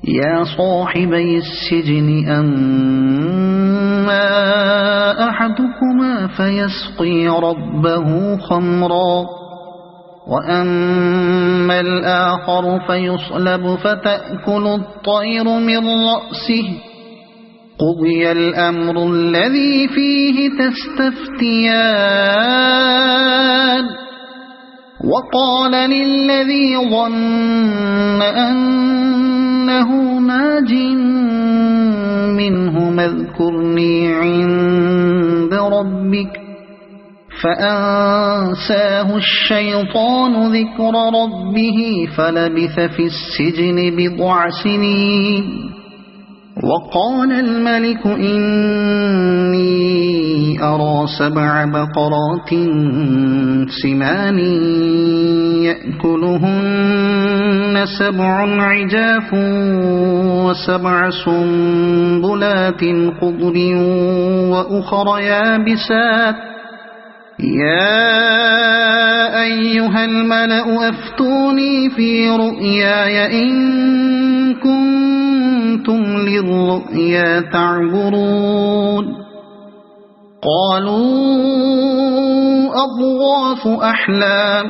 يا صاحبي السجن أما أحدكما فيسقي ربه خمرا وأما الآخر فيصلب فتأكل الطير من رأسه قضي الأمر الذي فيه تستفتيان وقال للذي ظن أنه ناج منه اذكرني عند ربك فأنساه الشيطان ذكر ربه فلبث في السجن بضع سنين وقال الملك إني أرى 7 بقرات سمان يأكلهن 7 عجاف و7 سنبلات خضر وأخر يابسات يا أيها الملأ أفتوني في رؤياي إن كنتم للرؤيا تعبرون قالوا أضغاث أحلام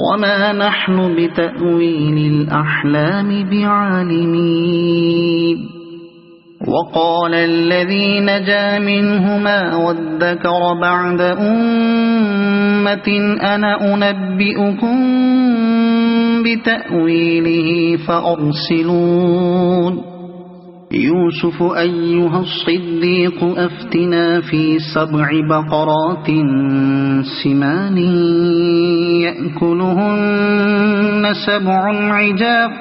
وما نحن بتأويل الأحلام بعالمين وقال الذي نجا منهما وادكر بعد أمة أنا أنبئكم بتأويله فأرسلون يوسف أيها الصديق أفتنا في 7 بقرات سمان يأكلهن 7 عجاف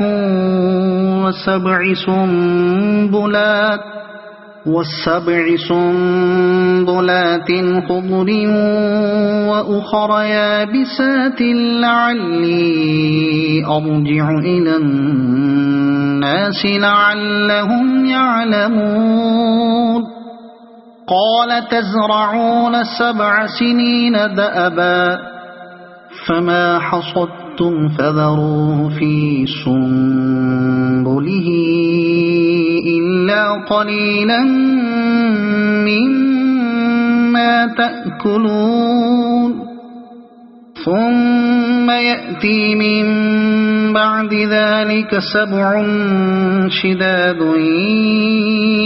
و7 سنبلات خضر وأخر يابسات لعلي أرجع إلى الناس لعلهم يعلمون قال تزرعون 7 سنين دأبا فما حصدتم فذروه في سنبله إلا قليلا مما تأكلون ثم يأتي من بعد ذلك 7 شداد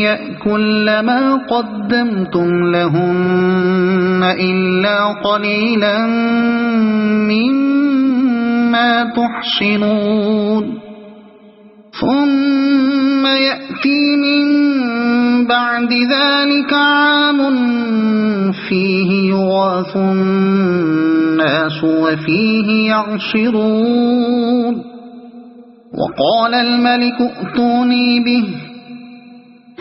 يأكل ما قدمتم لهن إلا قليلا مما تحصنون ثم يأتي من بعد ذلك عام فيه يغاث الناس وفيه يعصرون وقال الملك ائتوني به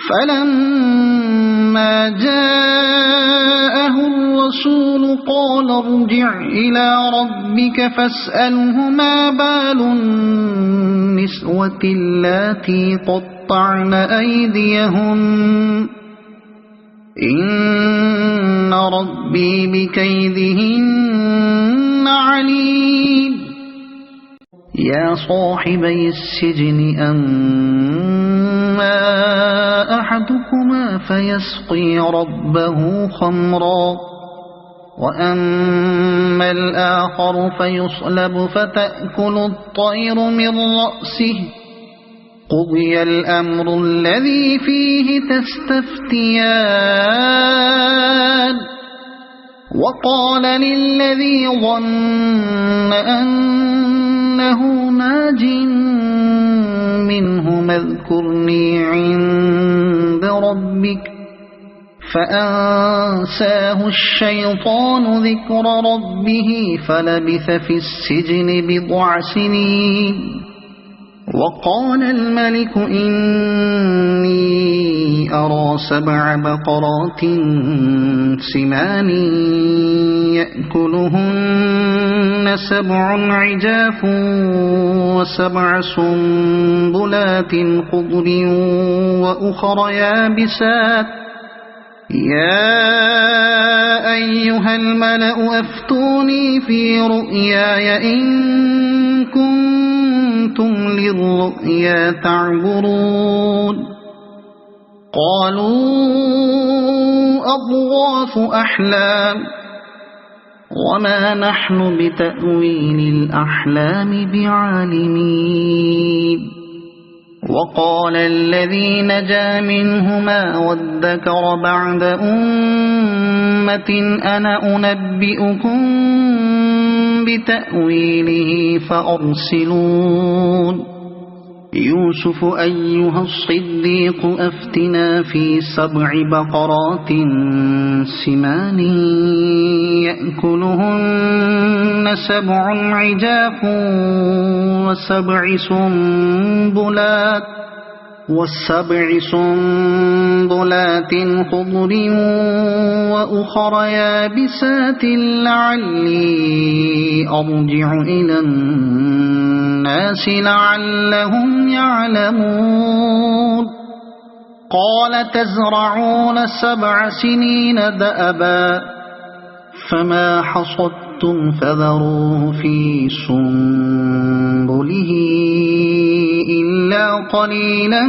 فلما جاءه الرسول قال ارجع إلى ربك فاسأله ما بال النسوة اللاتي قطعن أيديهن إن ربي بكيدهن عليم يا صاحبي السجن أما أحدكما فيسقي ربه خمرا وأما الآخر فيصلب فتأكل الطير من رأسه قضي الأمر الذي فيه تستفتيان وقال للذي ظن أنه ناج منه اذكرني عند ربك فأنساه الشيطان ذكر ربه فلبث في السجن بضع سنين وقال الملك إني أرى 7 بقرات سمان يأكلهن 7 عجاف و7 سنبلات خضر وأخر يابسات يا أيها الملأ أفتوني في رؤياي إن كنتم كنتم للرؤيا تعبرون قالوا أضغاث أحلام وما نحن بتأويل الأحلام بعالمين وقال الذي نجا منهما وادكر بعد أمة أنا أنبئكم بتأويله فأرسلون يوسف أيها الصديق أفتنا في 7 بقرات سمان يأكلهن 7 عجاف و7 سنبلات خضر وأخر يابسات لعلي أرجع إلى الناس لعلهم يعلمون قال تزرعون 7 سنين دأبا فما حصدتم فذروه في سنبله إلا قليلا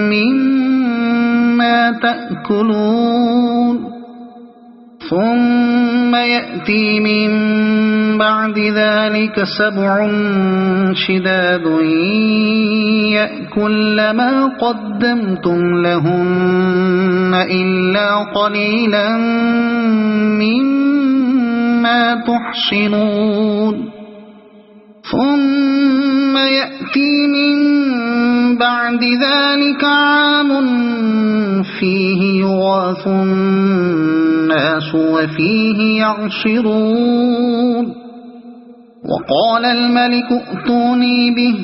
مما تأكلون ثم يأتي من بعد ذلك 7 شداد يأكل ما قدمتم لهن إلا قليلا مما تحصنون ثم يأتي من بعد ذلك عام فيه يغاث الناس وفيه يعصرون وقال الملك ائتوني به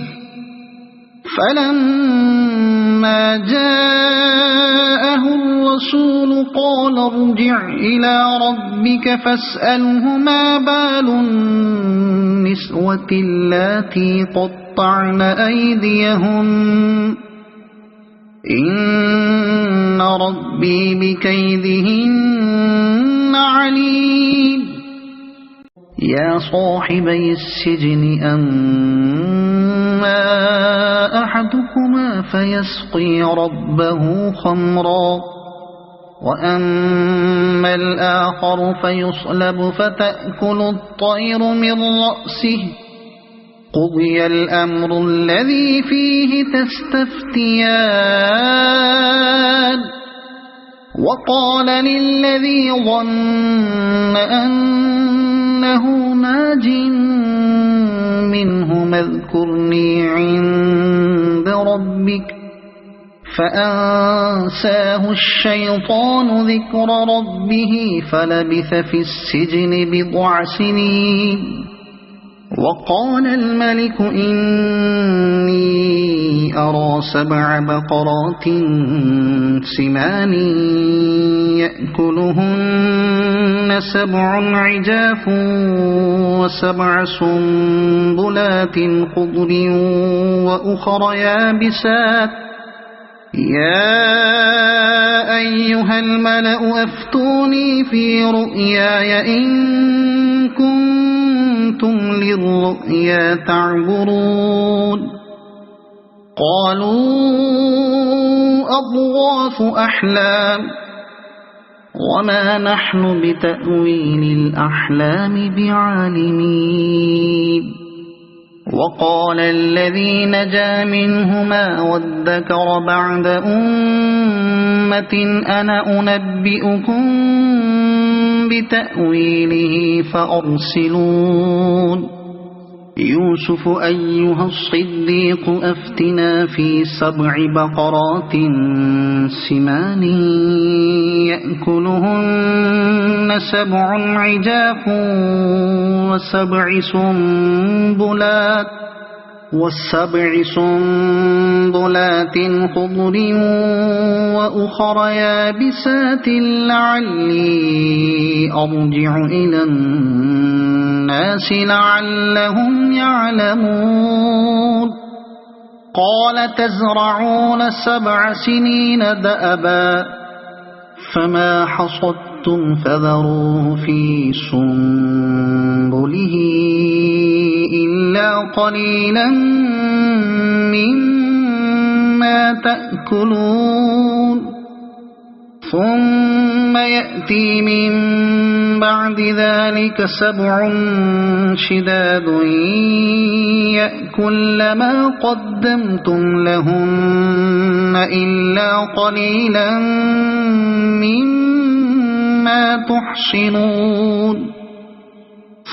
فلما جاءه الرسول قال ارجع إلى ربك فاسأله ما بال النسوة اللاتي قطعن أيديهن إن ربي بكيدهن عليم يا صاحبي السجن أما أحدكما فيسقي ربه خمرا وأما الآخر فيصلب فتأكل الطير من رأسه قضي الأمر الذي فيه تستفتيان وقال للذي ظن أنه ناج منه اذكرني عند ربك فأنساه الشيطان ذكر ربه فلبث في السجن 10 سنين وقال الملك إني أرى 7 بقرات سمان يأكلهن 7 عجاف و7 سنبلات خضر وأخر يابسات يا أيها الملأ أفتوني في رؤياي إن كنتم للرؤيا تعبرون قالوا أضغاث أحلام وما نحن بتأويل الأحلام بعالمين وقال الذي نجا منهما وادكر بعد أمة أنا أنبئكم بتأويله فأرسلون يوسف أيها الصديق أفتنا في 7 بقرات سمان يأكلهن 7 عجاف و7 سنبلات خضر وأخر يابسات لعلي أرجع إلى الناس لعلهم يعلمون قال تزرعون 7 سنين دأبا فما حصدتم حصدتم فذروه في سنبله إلا قليلا مما تأكلون ثم يأتي من بعد ذلك 7 شداد يأكل ما قدمتم لهن إلا قليلا مما تحصنون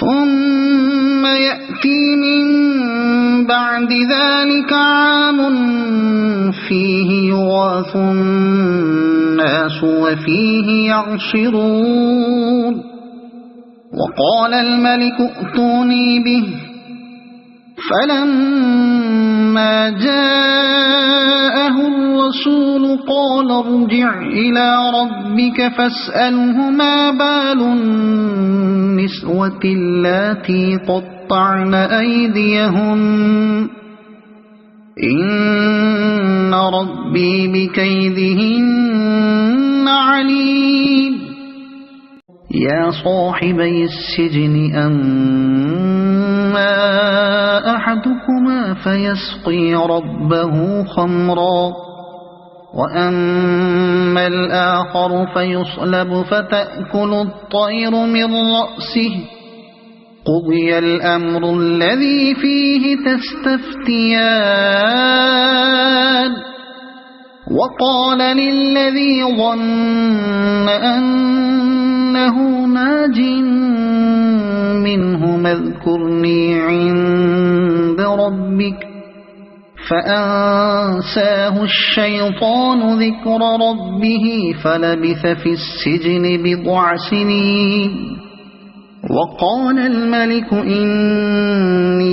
ثم يأتي من بعد ذلك عام فيه يغاث الناس وفيه يعصرون وقال الملك ائتوني به فلما جاءه الرسول قال ارجع إلى ربك فاسأله ما بال النسوة اللاتي قطعن أيديهن إن ربي بكيدهن عليم يا صاحبي السجن أما أحدكما فيسقي ربه خمرا وأما الآخر فيصلب فتأكل الطير من رأسه قضي الأمر الذي فيه تستفتيان وقال للذي ظن أنه ناج منه اذكرني عند ربك فأنساه الشيطان ذكر ربه فلبث في السجن 10 سنين وقال الملك إني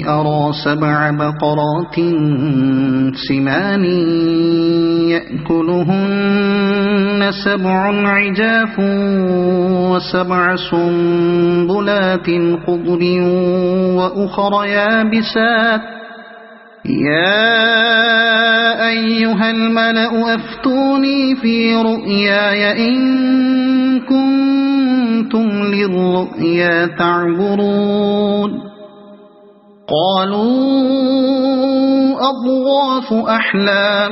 أرى 7 بقرات سمان يأكلهن 7 عجاف و7 سنبلات خضر وأخر يابسات يا أيها الملأ أفتوني في رؤياي إن كنتم للرؤيا تعبرون قالوا أضغاث أحلام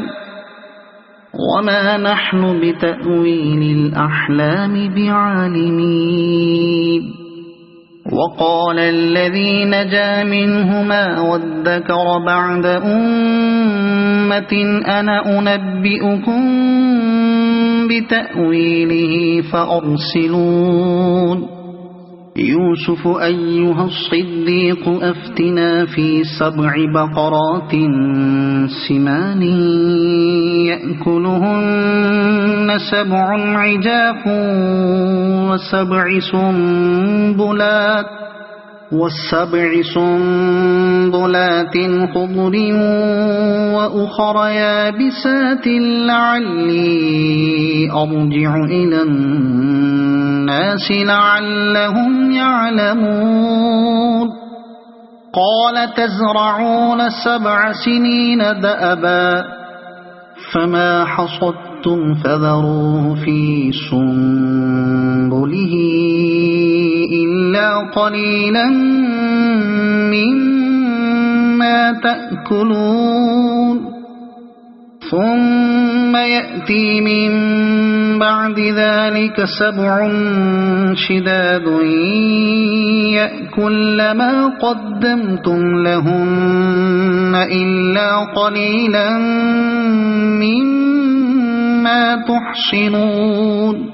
وما نحن بتأويل الأحلام بعالمين وقال الذي نجا منهما وادكر بعد أمة أنا أنبئكم بتأويله فأرسلون يوسف أيها الصديق أفتنا في 7 بقرات سمان يأكلهن 7 عجاف و7 سنبلات خضر وأخر يابسات لعلي أرجع إلى الناس لعلهم يعلمون قال تزرعون 7 سنين دأبا فما حصدتم فذروه في سنبله إلا قليلا مما تأكلون ثم يأتي من بعد ذلك 7 شداد يأكل ما قدمتم لهن إلا قليلا مما تحصنون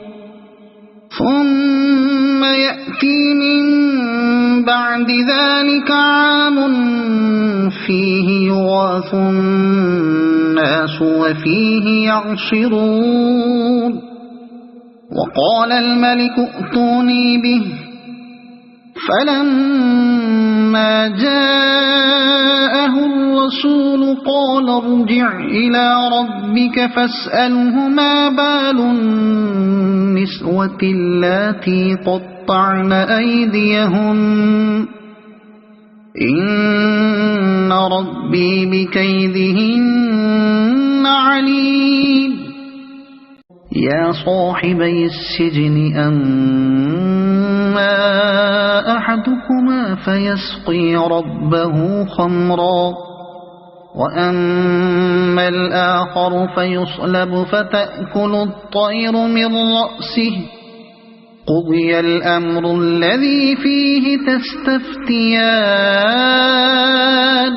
ثم يأتي من بعد ذلك عام فيه يغاث الناس وفيه يعصرون وقال الملك ائتوني به فلما جاءه الرسول قال ارجع إلى ربك فاسأله ما بال النسوة اللاتي قطعن أيديهن إن ربي بكيدهن عليم يا صاحبي السجن أما أحدكما فيسقي ربه خمرا وأما الآخر فيصلب فتأكل الطير من رأسه قضي الأمر الذي فيه تستفتيان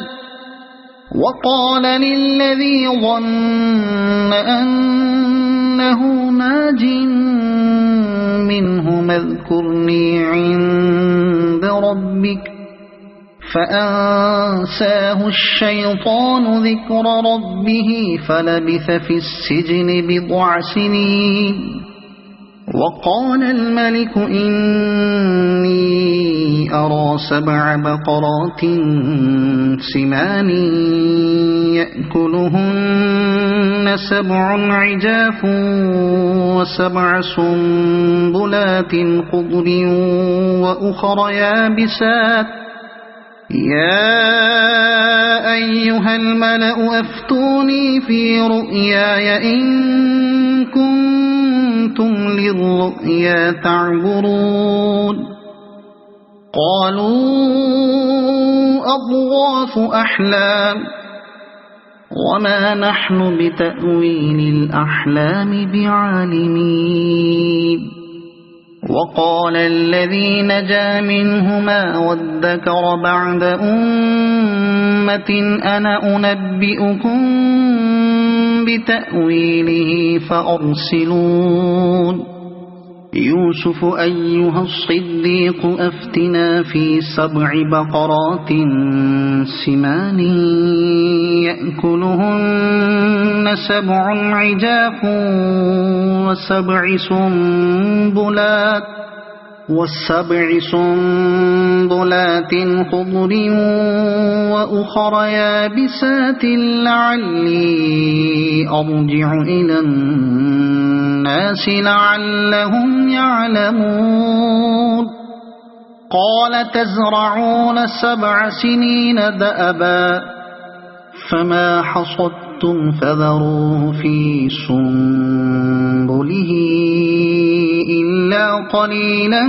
وقال للذي ظن أنه ناج منه اذكرني عند ربك فأنساه الشيطان ذكر ربه فلبث في السجن بضع سنين وقال الملك إني أرى 7 بقرات سمان يأكلهن 7 عجاف و7 سنبلات خضر وأخر يابسات يا أيها الملأ أفتوني في رؤياي إن كنتم للرؤيا تعبرون قالوا أضغاث أحلام وما نحن بتأويل الأحلام بعالمين وقال الذي نجا منهما وادكر بعد أمة أنا أنبئكم بتأويله فأرسلون يوسف أيها الصديق أفتنا في 7 بقرات سمان يأكلهن 7 عجاف و7 سنبلات خضر وأخر يابسات لعلي أرجع إلى الناس لعلهم يعلمون قال تزرعون 7 سنين دأبا فما حصدتم فذروه في سنبله إلا قليلا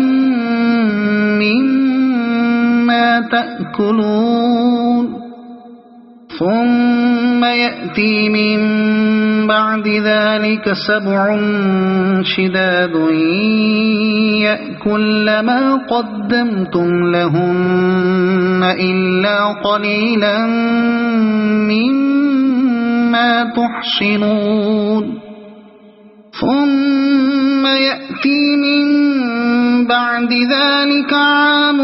مما تأكلون ثم يأتي من بعد ذلك 7 شداد يأكل ما قدمتم لهن إلا قليلا مما تحصنون ثم يأتي من بعد ذلك عام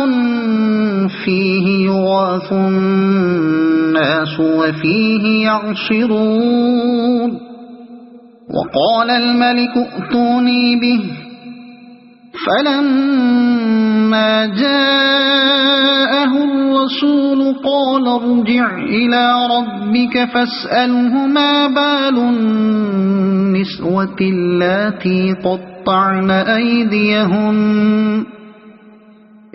فيه يغاث الناس وفيه يعصرون وقال الملك ائتوني به فلما جاءه الرسول قال ارجع إلى ربك فاسأله ما بال النسوة اللاتي قطعن أيديهن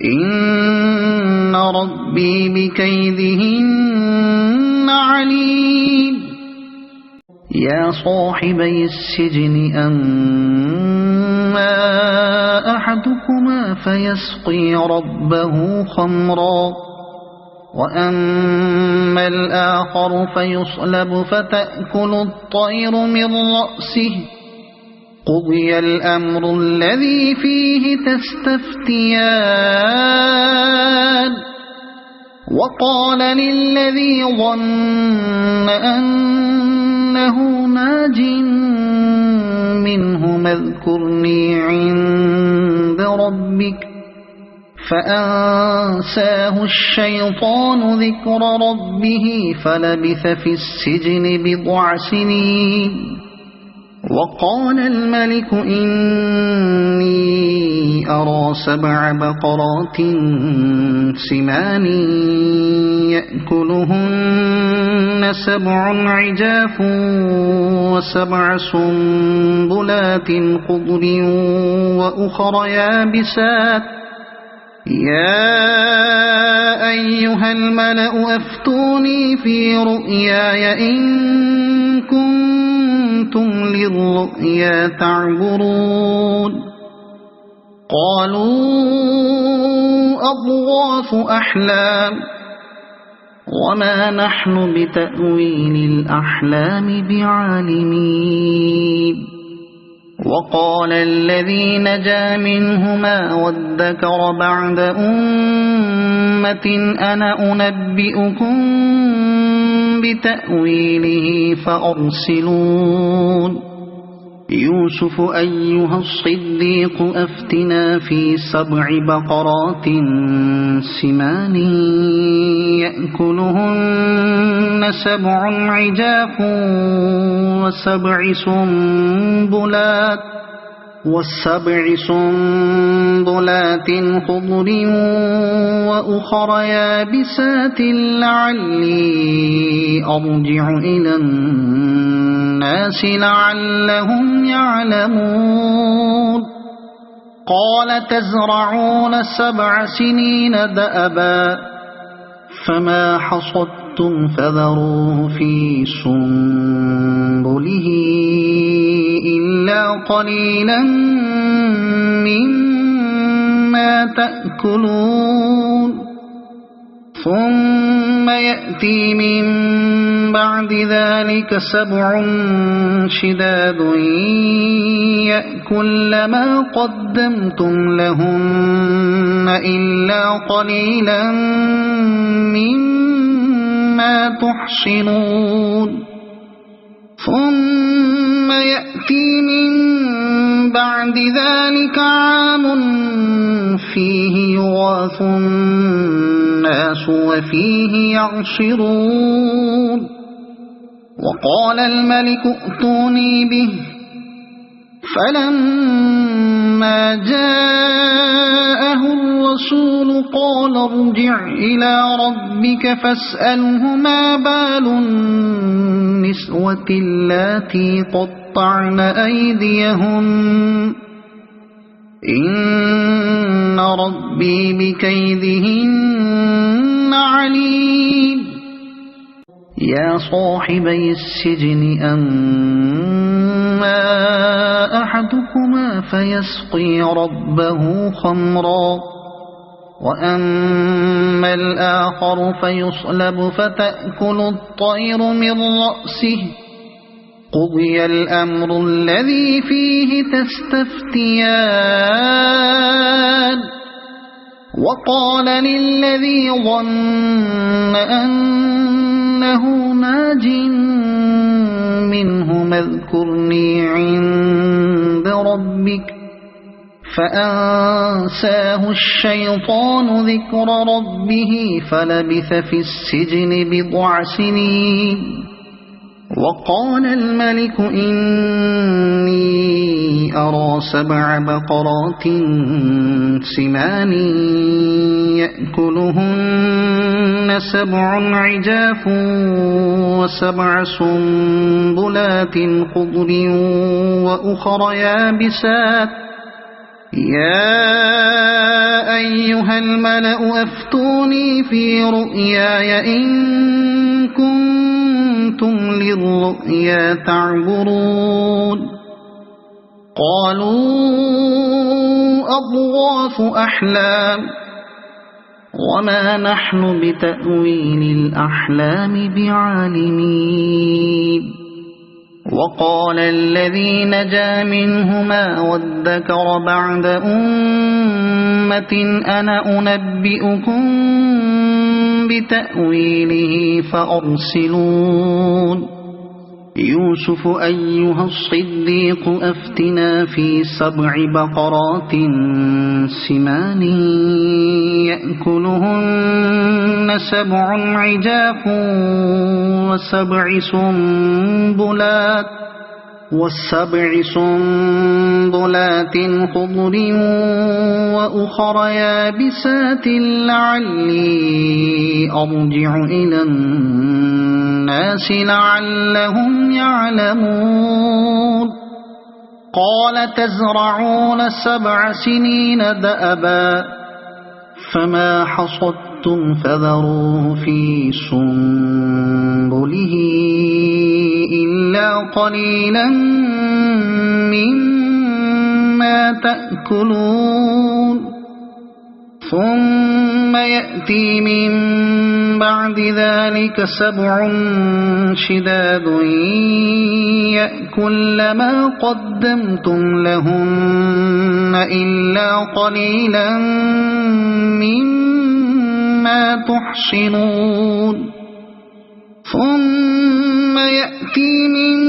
إن ربي بكيدهن عليم يا صاحبي السجن أما أحدكما فيسقي ربه خمرا وأما الآخر فيصلب فتأكل الطير من رأسه قضي الأمر الذي فيه تستفتيان وقال للذي ظن أنه ناج منه اذكرني عند ربك فأنساه الشيطان ذكر ربه فلبث في السجن بضع سنين وقال الملك إني أرى 7 بقرات سمان يأكلهن 7 عجاف و7 سنبلات خضر وأخر يابسات يا أيها الملأ أفتوني في رؤياي إن كنتم للرؤيا تعبرون قالوا أضغاث أحلام وما نحن بتأويل الأحلام بعالمين وقال الذي نجا منهما وادكر بعد أمة أنا أنبئكم بتأويله فأرسلون يوسف أيها الصديق أفتنا في 7 بقرات سمان يأكلهن 7 عجاف و7 سنبلات خضر وأخر يابسات لعلي أرجع إلى الناس لعلهم يعلمون قال تزرعون 7 سنين دأبا فما حصدتم فذروه في سنبله إلا قليلا مما تأكلون ثم يأتي من بعد ذلك 7 شداد يأكل ما قدمتم لهن إلا قليلا مما تحصنون ثم يأتي من بعد ذلك عام فيه يغاث الناس وفيه يعصرون وقال الملك ائتوني به فلما جاءه الرسول قال ارجع إلى ربك فاسأله ما بال النسوة اللاتي قطعن أيديهن إن ربي بكيدهن عليم يا صاحبي السجن أما أحدكما فيسقي ربه خمرا وأما الآخر فيصلب فتأكل الطير من رأسه قضي الأمر الذي فيه تستفتيان وقال للذي ظن أنه ناج منه اذكرني عند ربك فأنساه الشيطان ذكر ربه فلبث في السجن 10 سنين وقال الملك إني أرى 7 بقرات سمان يأكلهن 7 عجاف و7 سنبلات خضر وأخر يابسات يا أيها الملأ أفتوني في رؤياي إن كنتم للرؤيا تعبرون قالوا أضغاث أحلام وما نحن بتأويل الأحلام بعالمين وقال الذي نجا منهما وادكر بعد أمة أنا أنبئكم بتأويله فأرسلون يوسف أيها الصديق أفتنا في 7 بقرات سمان يأكلهن 7 عجاف و7 سنبلات خضر وأخر يابسات لعلي أرجع إلى الناس لعلهم يعلمون قال تزرعون 7 سنين دأبا فما حصدتم فذروه في سنبله إلا قليلا مما تأكلون ثم يأتي من بعد ذلك 7 شداد يأكل ما قدمتم لهن إلا قليلا مما تحصنون ثم يأتي من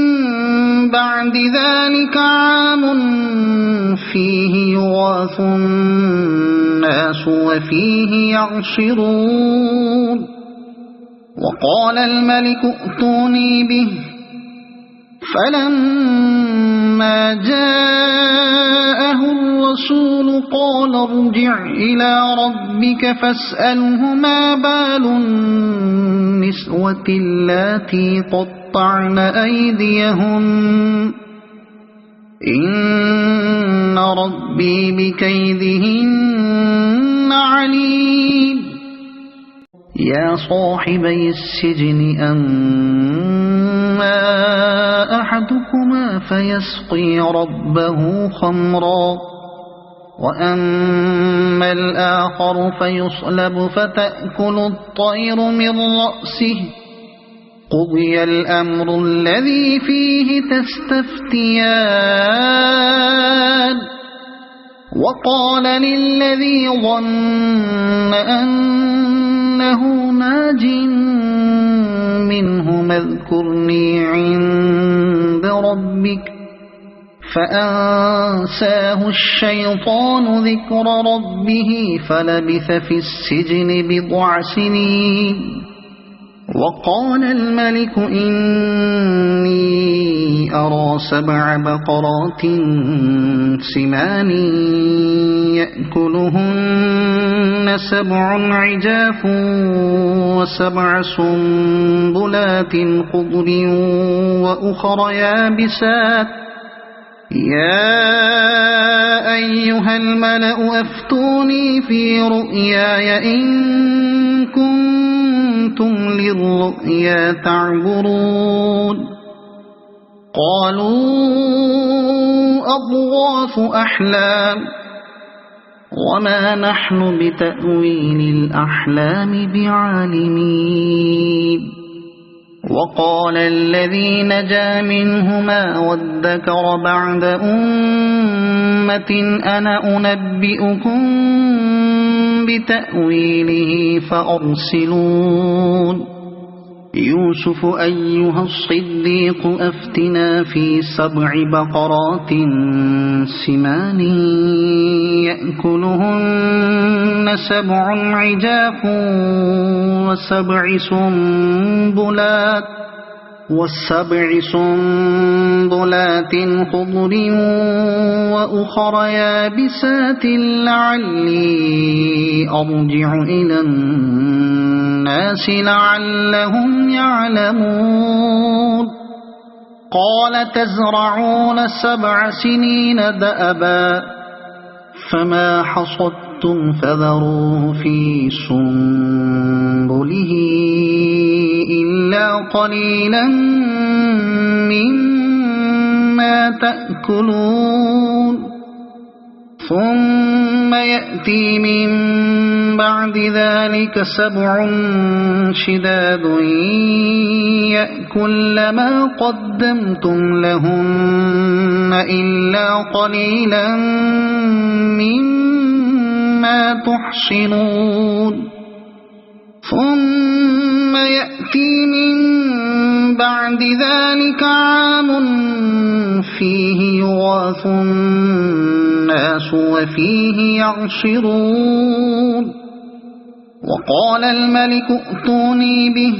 بعد ذلك عام فيه يغاث الناس وفيه يعصرون وقال الملك ائتوني به فلما جاءه الرسول قال ارجع إلى ربك فاسأله ما بال النسوة اللاتي قطعن أيديهن إن ربي بكيدهن عليم يا صاحبي السجن أما أحدكما فيسقي ربه خمرا وأما الآخر فيصلب فتأكل الطير من رأسه قضي الأمر الذي فيه تستفتيان وقال للذي ظن أنه ناج منه اذكرني عند ربك فأنساه الشيطان ذكر ربه فلبث في السجن 10 سنين وقال الملك إني أرى 7 بقرات سمان يأكلهن 7 عجاف و7 سنبلات خضر وأخر يابسات يا أيها الملأ أفتوني في رؤياي إن كنتم للرؤيا تعبرون قالوا أضغاث أحلام وما نحن بتأويل الأحلام بعالمين وقال الذي نجا منهما وادكر بعد أمة أنا أنبئكم بتأويله فأرسلون يوسف أيها الصديق أفتنا في 7 بقرات سمان يأكلهن 7 عجاف و7 سنبلات خضر وأخر يابسات لعلي أرجع إلى الناس لعلهم يعلمون قال تزرعون 7 سنين دأبا فما حصدتم فذروا في سنبله إلا قليلا مما تأكلون ثم يأتي من بعد ذلك 7 شداد يأكل ما قدمتم لهن إلا قليلا مما تحصنون ثم يأتي من بعد ذلك عام فيه يغاث الناس وفيه يعصرون وقال الملك ائتوني به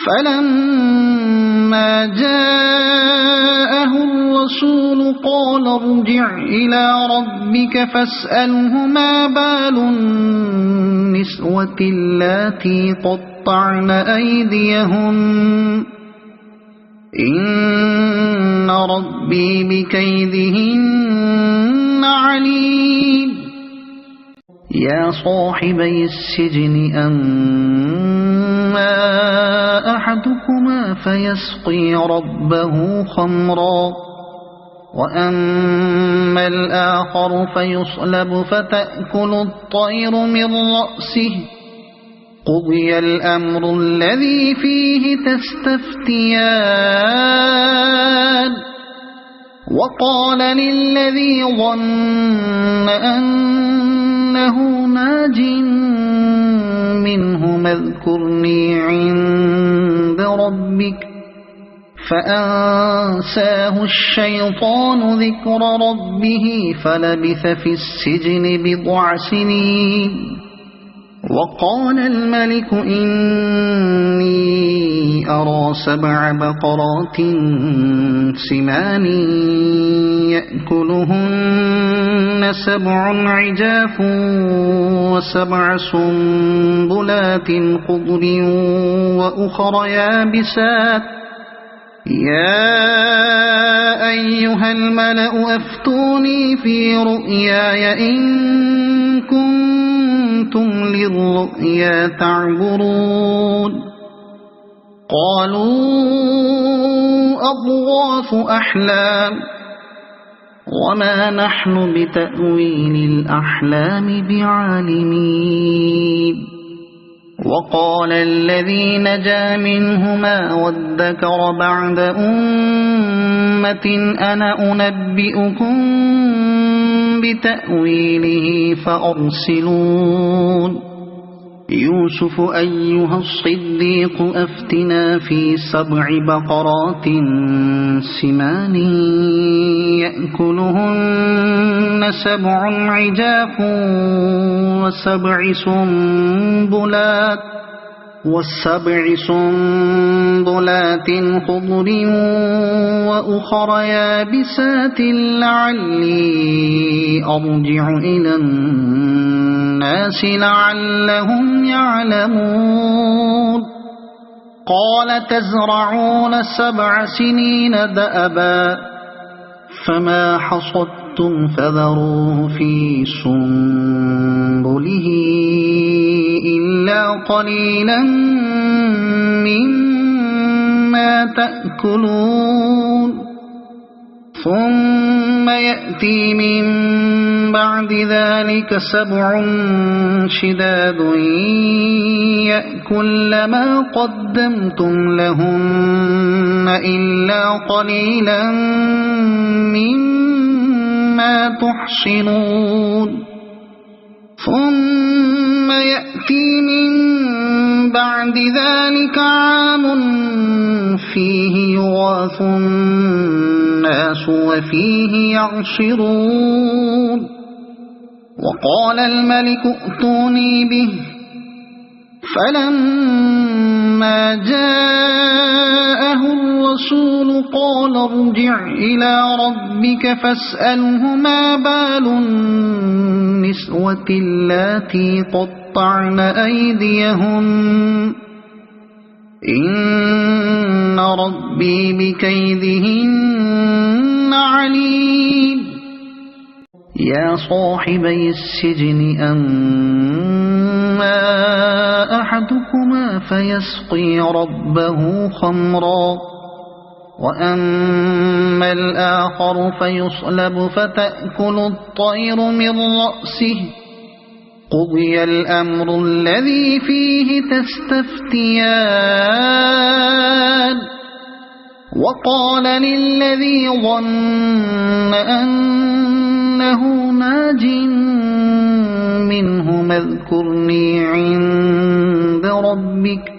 فلما جاءه الرسول قال ارجع إلى ربك فاسأله ما بال النسوة اللاتي قطعن أيديهن إن ربي بكيدهن عليم يا صاحبي السجن أما أحدكما فيسقي ربه خمرا وأما الآخر فيصلب فتأكل الطير من رأسه قضي الأمر الذي فيه تستفتيان وقال للذي ظن أنه ناج منه اذكرني عند ربك فأنساه الشيطان ذكر ربه فلبث في السجن بضع سنين وقال الملك إني أرى 7 بقرات سمان يأكلهن 7 عجاف و7 سنبلات خضر وأخر يابسات يا أيها الملأ أفتوني في رؤياي إن كنتم للرؤيا تعبرون قالوا أضغاث أحلام وما نحن بتأويل الأحلام بعالمين وقال الذي نجا منهما وادكر بعد أمة أنا أنبئكم بتأويله فأرسلون يوسف أيها الصديق أفتنا في 7 بقرات سمان يأكلهن 7 عجاف و7 سنبلات خضر وأخر يابسات لعلي أرجع إلى الناس لعلهم يعلمون قال تزرعون 7 سنين دأبا فما حصدتم فذروه في سنبله إلا قليلا مما تأكلون ثم يأتي من بعد ذلك 7 شداد يأكل ما قدمتم لهن إلا قليلا مما تحصنون ثم يأتي من بعد ذلك عام فيه يغاث الناس وفيه يعصرون وقال الملك ائتوني به فلما جاءه الرسول قال ارجع إلى ربك فاسأله ما بال النسوة اللاتي قطعن أيديهن إن ربي بكيدهن عليم يا صاحبي السجن أما أحدكما فيسقي ربه خمرا وأما الآخر فيصلب فتأكل الطير من رأسه قضي الأمر الذي فيه تستفتيان وقال للذي ظن أنه ناج منه اذكرني عند ربك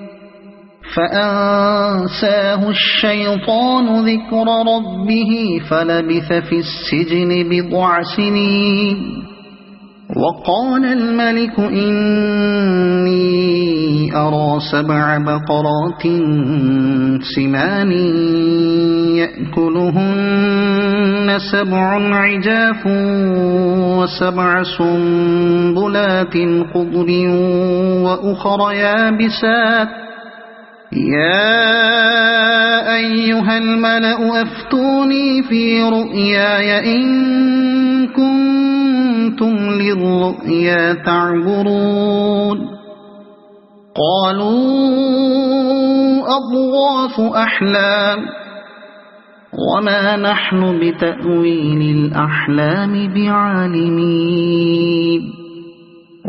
فأنساه الشيطان ذكر ربه فلبث في السجن بضع سنين وقال الملك إني أرى 7 بقرات سمان يأكلهن 7 عجاف و7 سنبلات خضر وأخر يابسات يا أيها الملأ أفتوني في رؤياي إن كنتم للرؤيا تعبرون قالوا أضغاث أحلام وما نحن بتأويل الأحلام بعالمين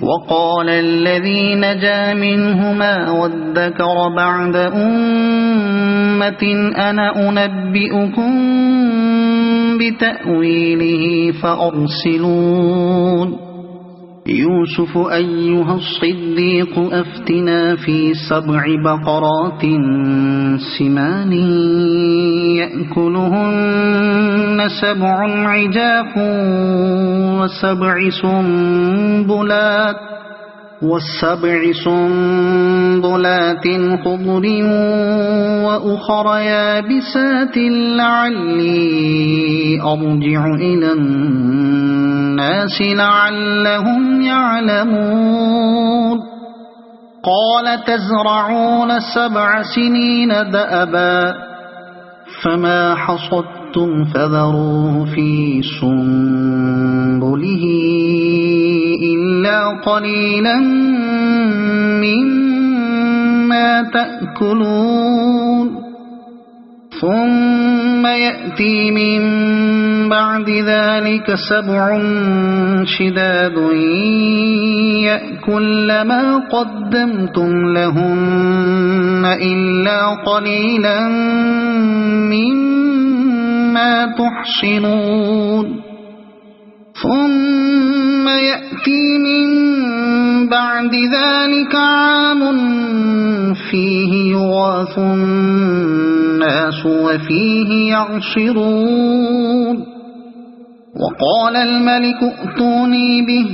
وقال الذي نجا منهما وادكر بعد أمة أنا أنبئكم بتأويله فأرسلون يوسف أيها الصديق أفتنا في 7 بقرات سمان يأكلهن 7 عجاف و7 سنبلات خضر وأخر يابسات لعلي أرجع إلى الناس لعلهم يعلمون قال تزرعون 7 سنين دأبا فما حصدتم فذروه في سنبله إلا قليلا مما تأكلون ثم يأتي من بعد ذلك 7 شداد يأكل ما قدمتم لهن إلا قليلا مما تحصنون ثم يأتي من بعد ذلك عام فيه يغاث الناس وفيه يعصرون وقال الملك ائتوني به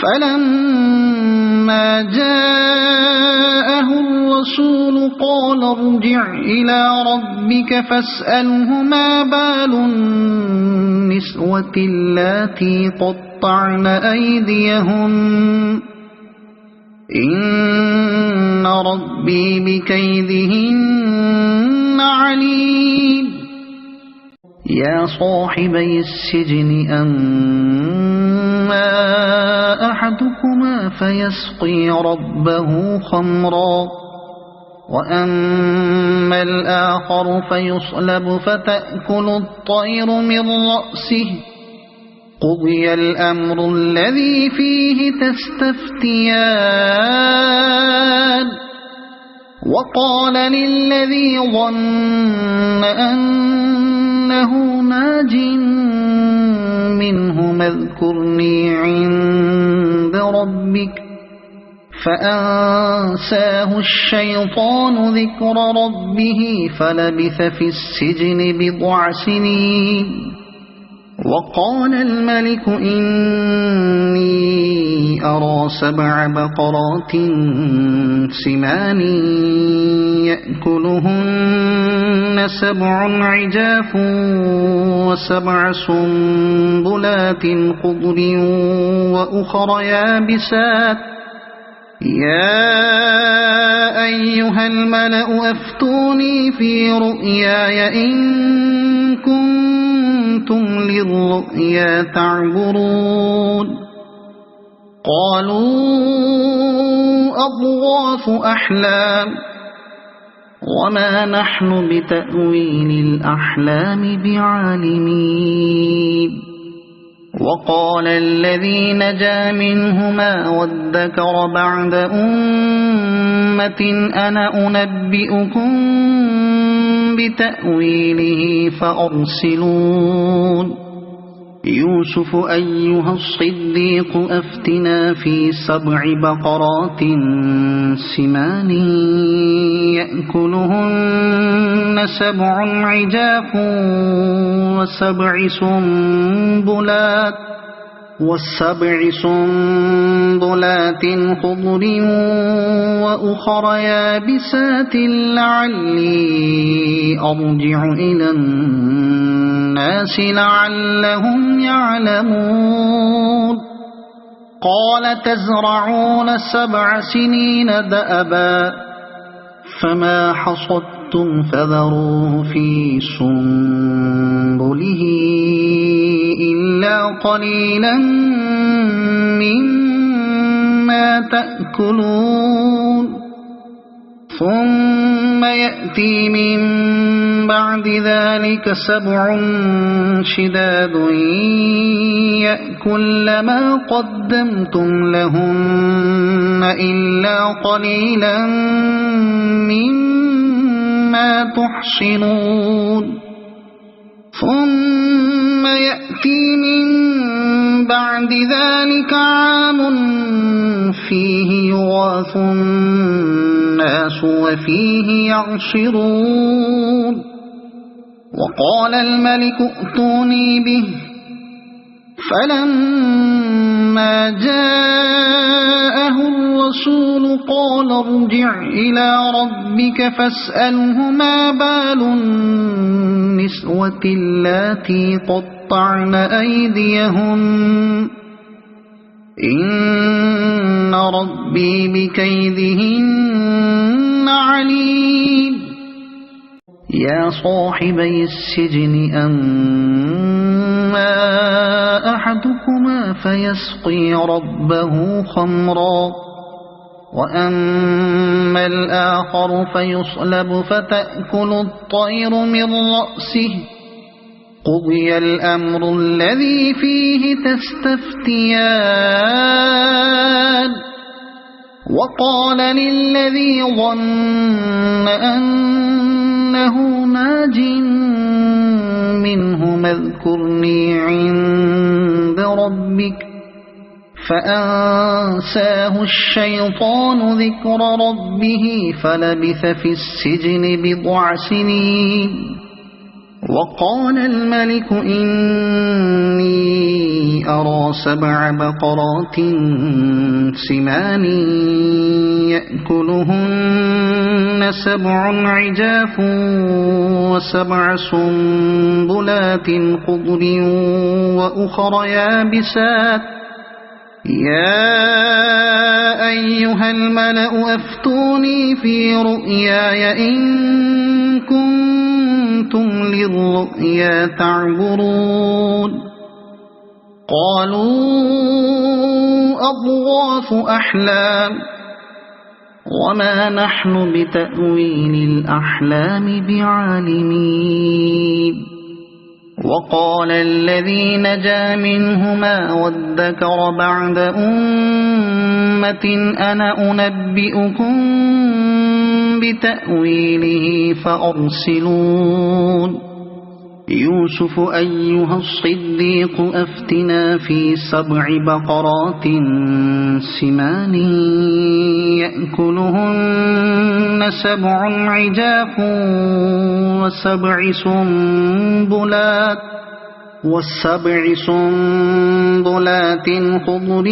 فلما جاءه الرسول قال ارجع إلى ربك فاسأله ما بال النسوة اللاتي قطعن أيديهن إن ربي بكيدهن عليم يا صاحبي السجن أما أحدكما فيسقي ربه خمرا وأما الآخر فيصلب فتأكل الطير من رأسه قضي الأمر الذي فيه تستفتيان وقال للذي ظن أنه ناج منه اذكرني عند ربك فأنساه الشيطان ذكر ربه فلبث في السجن 10 سنين وقال الملك إني أرى 7 بقرات سمان يأكلهن 7 عجاف و7 سنبلات خضر وأخر يابسات يا أيها الملأ أفتوني في رؤياي إن كنتم للرؤيا تعبرون قالوا أضغاث أحلام وما نحن بتأويل الأحلام بعالمين وقال الذي نجا منهما وادكر بعد أمة أنا أنبئكم بتأويله فأرسلون يوسف أيها الصديق أفتنا في 7 بقرات سمان يأكلهن 7 عجاف و7 سنبلات خضر وأخر يابسات لعلي أرجع إلى الناس لعلهم يعلمون قال تزرعون 7 سنين دأبا فما حصدتم فذروه في سنبله إلا قليلا مما تأكلون ثم يأتي من بعد ذلك 7 شداد يأكل ما قدمتم لهن إلا قليلا مما تحصنون ثم يأتي من بعد ذلك عام فيه يغاث الناس وفيه يعصرون وقال الملك ائتوني به فلما جاءه الرسول قال ارجع إلى ربك فاسأله ما بال النسوة اللاتي قطعن أيديهن إن ربي بكيدهن عليم يا صاحبي السجن أما أحدكما فيسقي ربه خمرا وأما الآخر فيصلب فتأكل الطير من رأسه قضي الأمر الذي فيه تستفتيان وقال للذي ظن أنه ناج منه اذكرني عند ربك فأنساه الشيطان ذكر ربه فلبث في السجن 10 سنين وقال الملك إني أرى 7 بقرات سمان يأكلهن 7 عجاف و7 سنبلات خضر وأخر يابسات يا أيها الملأ أفتوني في رؤياي إن كنتم للرؤيا تعبرون قالوا أضغاث أحلام وما نحن بتأويل الأحلام بعالمين وقال الذي نجا منهما وادكر بعد أمة أنا أنبئكم بتأويله فأرسلون يوسف أيها الصديق أفتنا في 7 بقرات سمان يأكلهن 7 عجاف و7 سنبلات خضر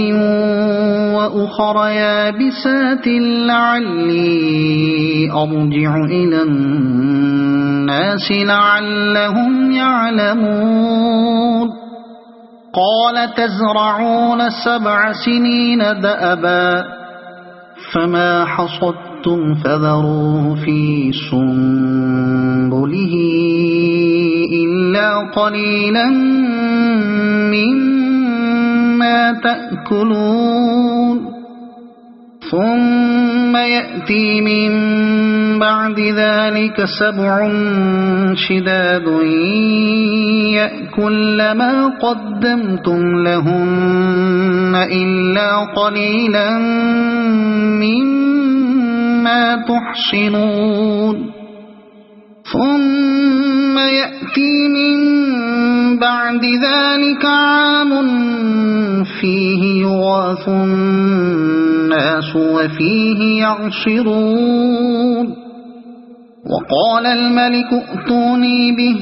وأخر يابسات لعلي أرجع إلى الناس لعلهم يعلمون قال تزرعون 7 سنين دأبا فما حصدتم فذروه في سنبله إلا قليلا مما تأكلون ثم يأتي من بعد ذلك 7 شداد يأكل ما قدمتم لهن إلا قليلا مما تحصنون ثم يأتي من بعد ذلك عام فيه يغاث الناس وفيه يعصرون وقال الملك ائتوني به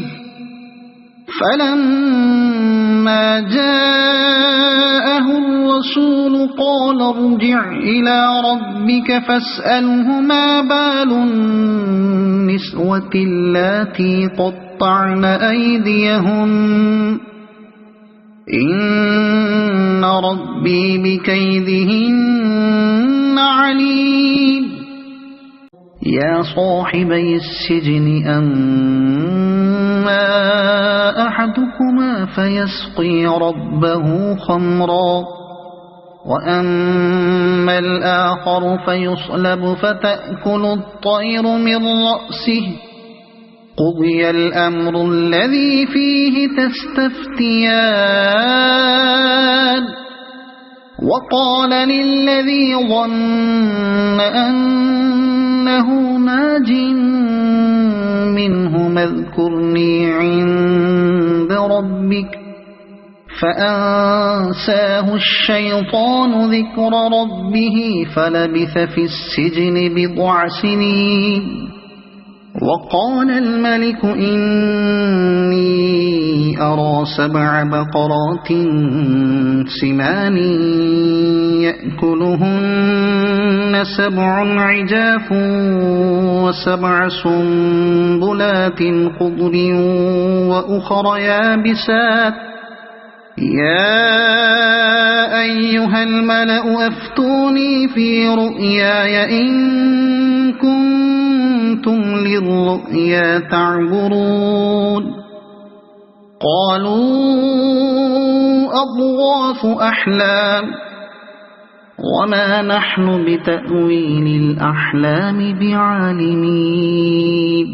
فلما جاءه الرسول قال ارجع إلى ربك فاسأله ما بال النسوة اللاتي قطعن أيديهن إن ربي بكيدهن عليم يا صاحبي السجن أما أحدكما فيسقي ربه خمرا وأما الآخر فيصلب فتأكل الطير من رأسه قضي الأمر الذي فيه تستفتيان وقال للذي ظن أنه ناج منه اذكرني عند ربك فأنساه الشيطان ذكر ربه فلبث في السجن بضع سنين وقال الملك إني أرى 7 بقرات سمان يأكلهن 7 عجاف و7 سنبلات خضر وأخر يابسات يا أيها الملأ أفتوني في رؤياي إن كنتم للرؤيا تعبرون قالوا أضغاث أحلام وما نحن بتأويل الأحلام بعالمين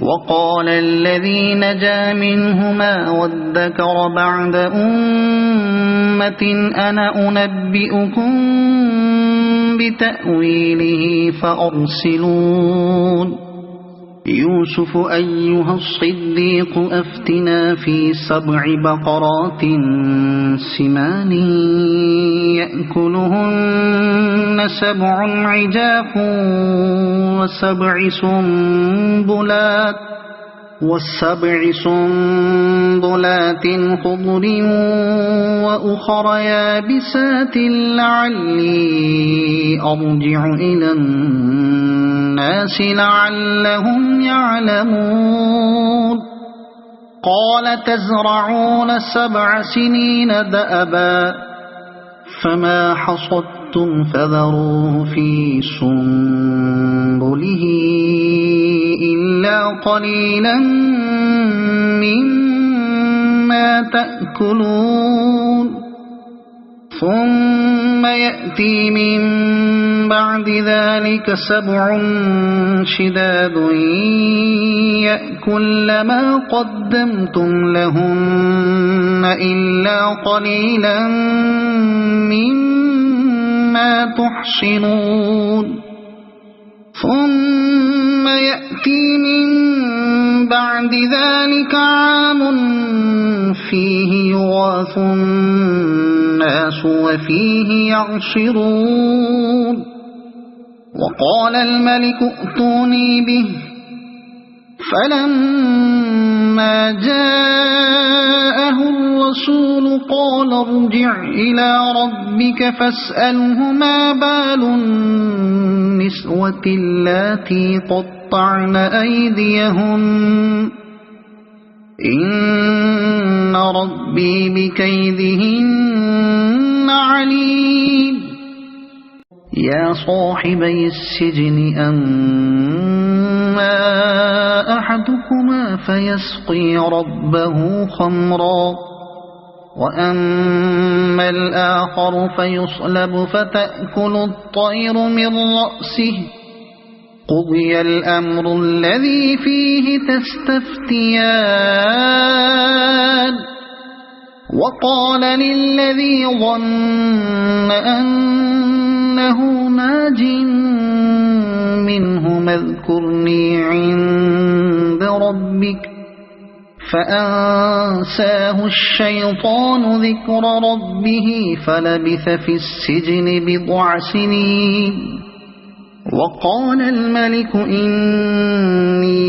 وقال الذي نجا منهما وادكر بعد أمة أنا أنبئكم بتأويله فأرسلون يوسف أيها الصديق أفتنا في 7 بقرات سمان يأكلهن 7 عجاف و7 سنبلات خضر وأخر يابسات لعلي أرجع إلى الناس لعلهم يعلمون قال تزرعون 7 سنين دأبا فما حصدتم فذروه في سنبله إلا قليلا مما تأكلون ثم يأتي من بعد ذلك 7 شداد يأكل ما قدمتم لهن إلا قليلا مما تحصنون ثم يأتي من بعد ذلك عام فيه يغاث الناس وفيه يعصرون وقال الملك ائتوني به فلما جاءه الرسول قال ارجع إلى ربك فاسأله ما بال النسوة اللاتي قطعن أيديهن إن ربي بكيدهن عليم يا صاحبي السجن أما أحدكما فيسقي ربه خمرا وأما الآخر فيصلب فتأكل الطير من رأسه قضي الأمر الذي فيه تستفتيان وقال للذي ظن أنه ناج منه اذكرني عند ربك فأنساه الشيطان ذكر ربه فلبث في السجن بضع سنين وقال الملك إني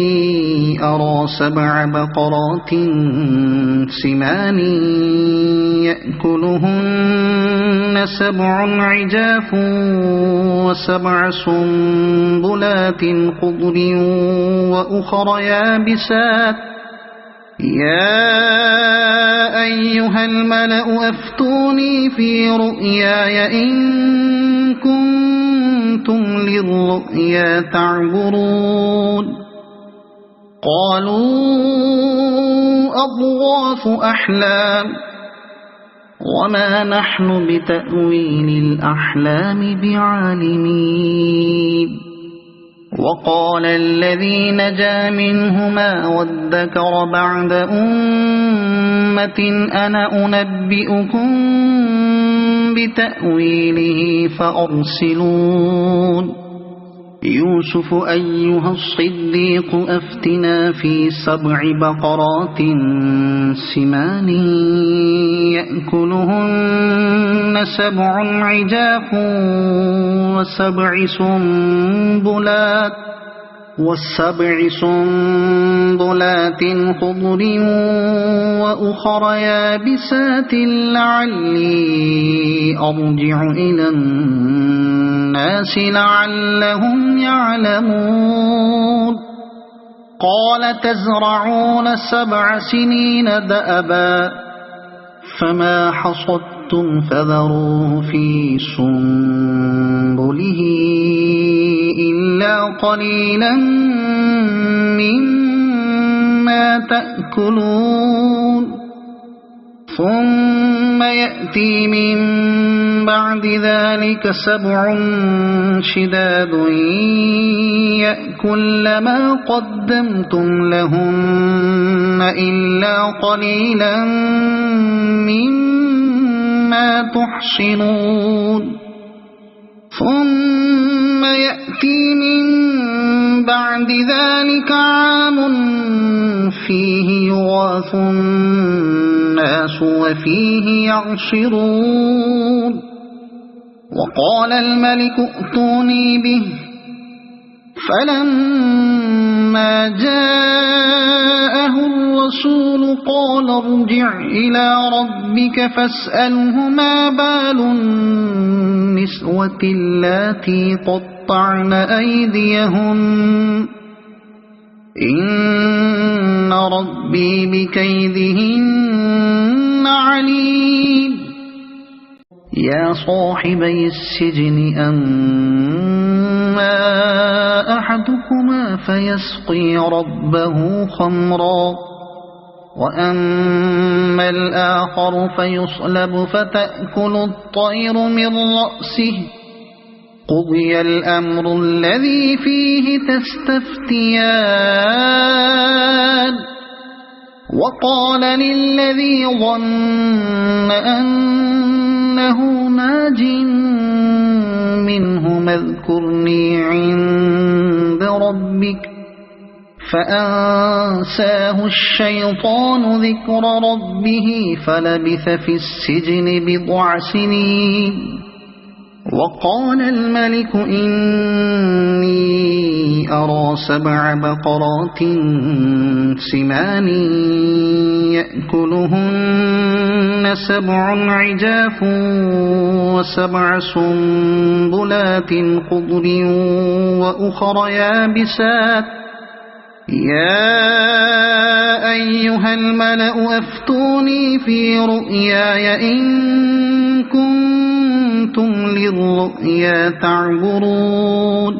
أرى 7 بقرات سمان يأكلهن 7 عجاف و7 سنبلات خضر وأخر يابسات يا أيها الملأ أفتوني في رؤياي إن كنتم للرؤيا تعبرون قالوا أضغاث أحلام وما نحن بتأويل الأحلام بعالمين وقال الذي نجا منهما وادكر بعد أمة أنا أنبئكم بتأويله فأرسلون يوسف أيها الصديق أفتنا في 7 بقرات سمان يأكلهن 7 عجاف وسبع سنبلات خضر وأخر يابسات لعلي أرجع إلى الناس لعلهم يعلمون قال تزرعون 7 سنين دأبا فما حصدتم فذروه في سنبله إلا قليلا مما تأكلون ثم يأتي من بعد ذلك 7 شداد يأكل ما قدمتم لهن إلا قليلا مما تحصنون ثم يأتي من بعد ذلك عام فيه يغاث الناس وفيه يعصرون وقال الملك ائتوني به فلما جاءه الرسول قال ارجع إلى ربك فاسأله ما بال النسوة اللاتي قطعن أيديهن إن ربي بكيدهن عليم يا صاحبي السجن أما أحدكما فيسقي ربه خمرا وأما الآخر فيصلب فتأكل الطير من رأسه قضي الأمر الذي فيه تستفتيان وقال للذي ظن أنه ناج منه اذكرني عند ربك فأنساه الشيطان ذكر ربه فلبث في السجن 10 سنين وقال الملك إني أرى 7 بقرات سمان يأكلهن 7 عجاف و7 سنبلات خضر وأخر يابسات يا أيها الملأ أفتوني في رؤياي إن كنتم للرؤيا تعبرون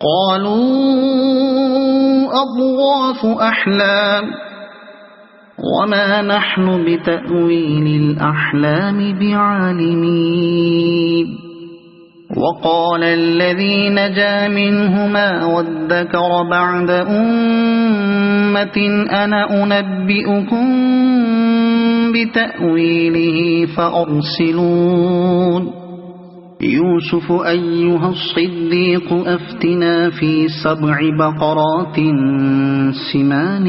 قالوا أضغاث أحلام وما نحن بتأويل الأحلام بعالمين وقال الذي نجا منهما وادكر بعد أمة أنا أنبئكم بتأويله فأرسلون يوسف أيها الصديق أفتنا في 7 بقرات سمان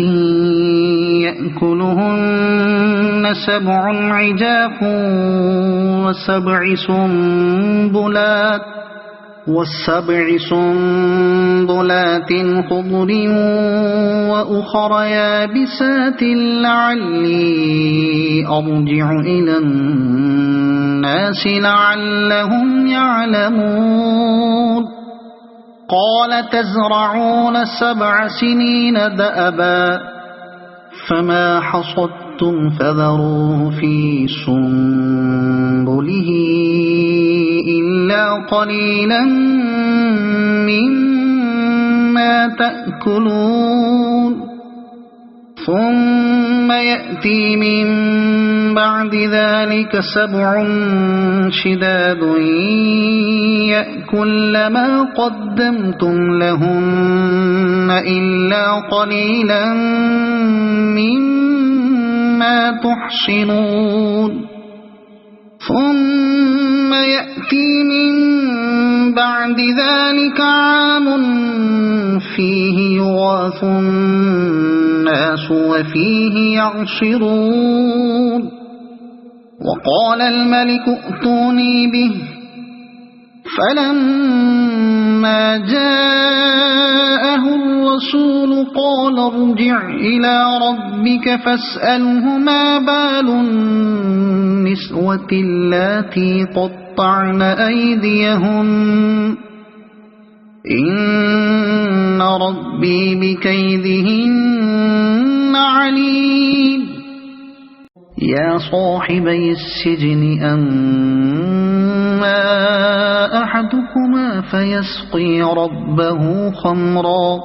يأكلهن 7 عجاف و7 سنبلات خضر وأخر يابسات لعلي أرجع إلى الناس لعلهم يعلمون قال تزرعون 7 سنين دأبا فما حصدتم فذروه في سنبله إلا قليلا مما تأكلون ثم يأتي من بعد ذلك 7 شداد يأكل ما قدمتم لهن إلا قليلا مما تحصنون ثم يأتي من بعد ذلك عام فيه يغاث الناس وفيه يعصرون وقال الملك ائتوني به فلما جاءه الرسول قال ارجع إلى ربك فاسأله ما بال النسوة اللاتي قطعن أيديهن إن ربي بكيدهن عليم يا صاحبي السجن أما أحدكما فيسقي ربه خمرا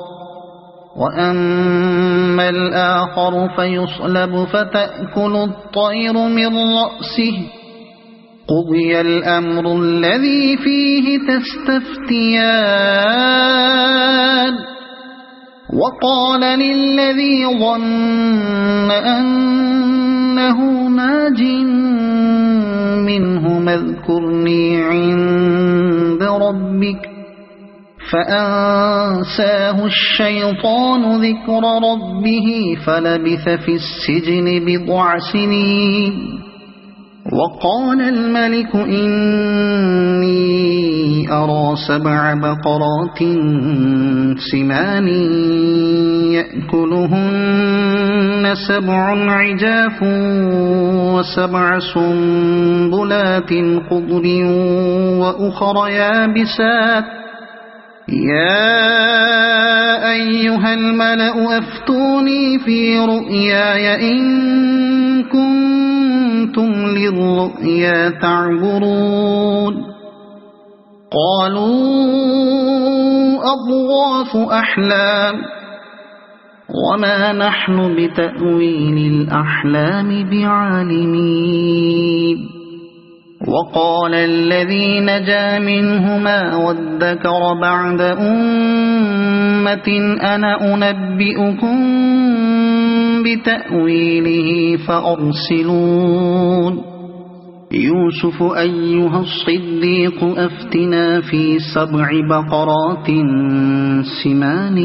وأما الآخر فيصلب فتأكل الطير من رأسه قضي الأمر الذي فيه تستفتيان وقال للذي ظن أنه ناج منه اذكرني عند ربك فأنساه الشيطان ذكر ربه فلبث في السجن 10 سنين وقال الملك إني أرى 7 بقرات سمان يأكلهن 7 عجاف و7 سنبلات خضر وأخر يابسات يا أيها الملأ أفتوني في رؤياي إن كنتم للرؤيا تعبرون قالوا أضغاث أحلام وما نحن بتأويل الأحلام بعالمين وقال الذي نجا منهما وادكر بعد أمة أنا أنبئكم بتأويله فأرسلون يوسف أيها الصديق أفتنا في 7 بقرات سمان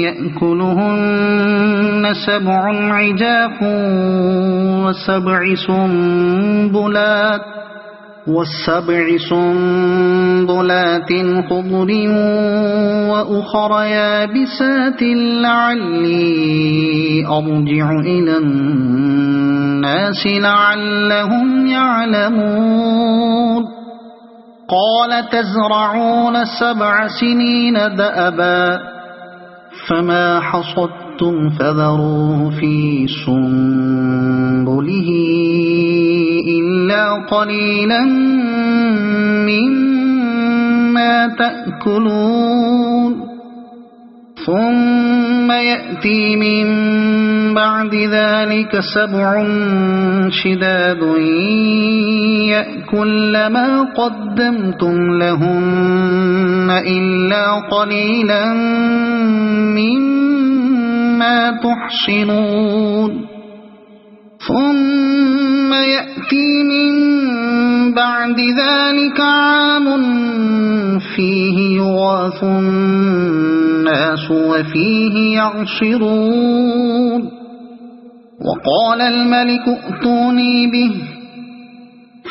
يأكلهن 7 عجاف و7 سنبلات خضر وأخر يابسات لعلي أرجع إلى الناس لعلهم يعلمون قال تزرعون 7 سنين دأبا فما حصدتم فذروه في سنبله إلا قليلا مما تأكلون ثم يأتي من بعد ذلك 7 شداد يأكل ما قدمتم لهن إلا قليلا مما تحصنون ثم يأتي من بعد ذلك عام فيه يغاث الناس وفيه يعصرون وقال الملك ائتوني به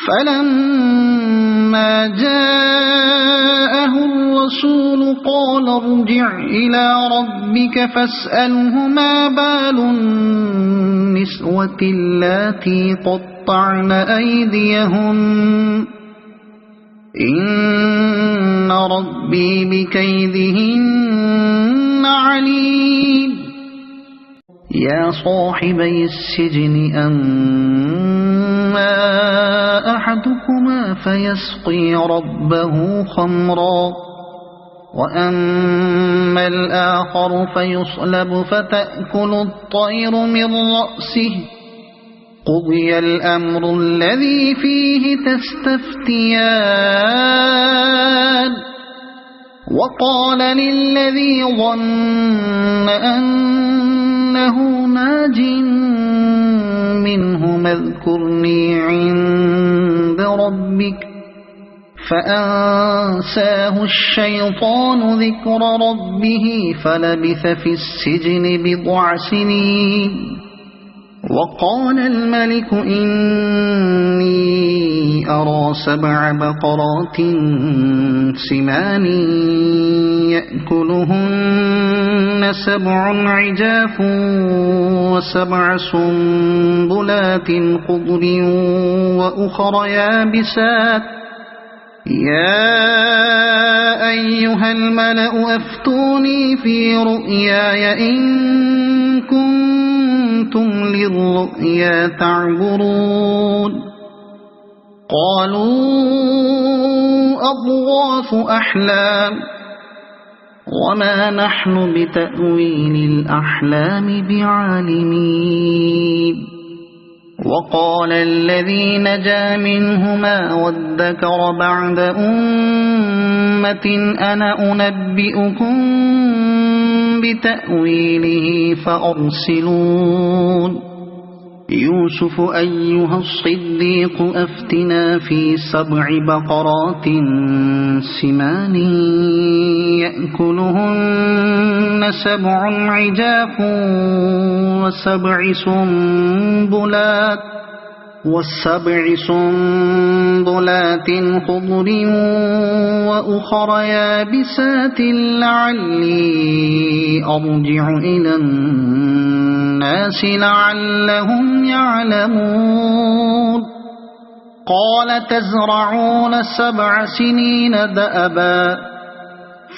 فلما جاءه الرسول قال ارجع إلى ربك فاسأله ما بال النسوة اللاتي قطعن أيديهن إن ربي بكيدهن عليم يا صاحبي السجن أما أحدكما فيسقي ربه خمرا وأما الآخر فيصلب فتأكل الطير من رأسه قضي الأمر الذي فيه تستفتيان وقال للذي ظن أنه ناج منه اذكرني عند ربك فأنساه الشيطان ذكر ربه فلبث في السجن بضع سنين وقال الملك إني أرى 7 بقرات سمان يأكلهن 7 عجاف و7 سنبلات خضر وأخر يابسات يا أيها الملأ أفتوني في رؤياي إن كنتم للرؤيا تعبرون قالوا أضغاث أحلام وما نحن بتأويل الأحلام بعالمين وقال الذي نجا منهما وادكر بعد أمة أنا أنبئكم بتأويله فأرسلون يوسف أيها الصديق أفتنا في 7 بقرات سمان يأكلهن 7 عجاف و7 سنبلات خضر وأخر يابسات لعلي أرجع إلى الناس لعلهم يعلمون قال تزرعون 7 سنين دأبا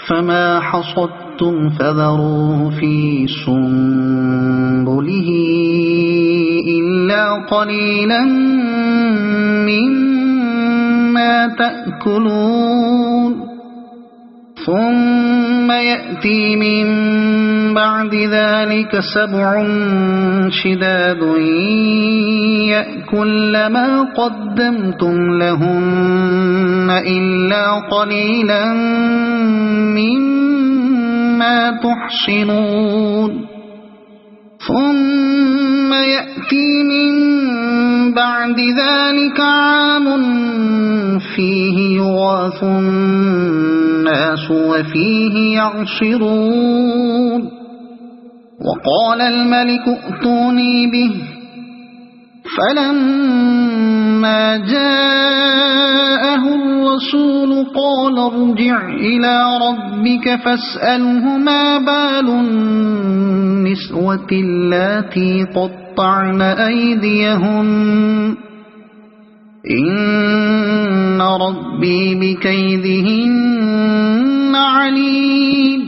فما حصدتم فذروا في سنبله إلا قليلا مما تأكلون ثم يأتي من بعد ذلك 7 شداد يأكل ما قدمتم لهن إلا قليلا مما تحصنون ثم يأتي من بعد ذلك عام فيه يغاث الناس وفيه يعصرون وقال الملك ائتوني به فلما جاءه الرسول قال ارجع إلى ربك فاسأله ما بال النسوة اللاتي قطعن أيديهن إن ربي بكيدهن عليم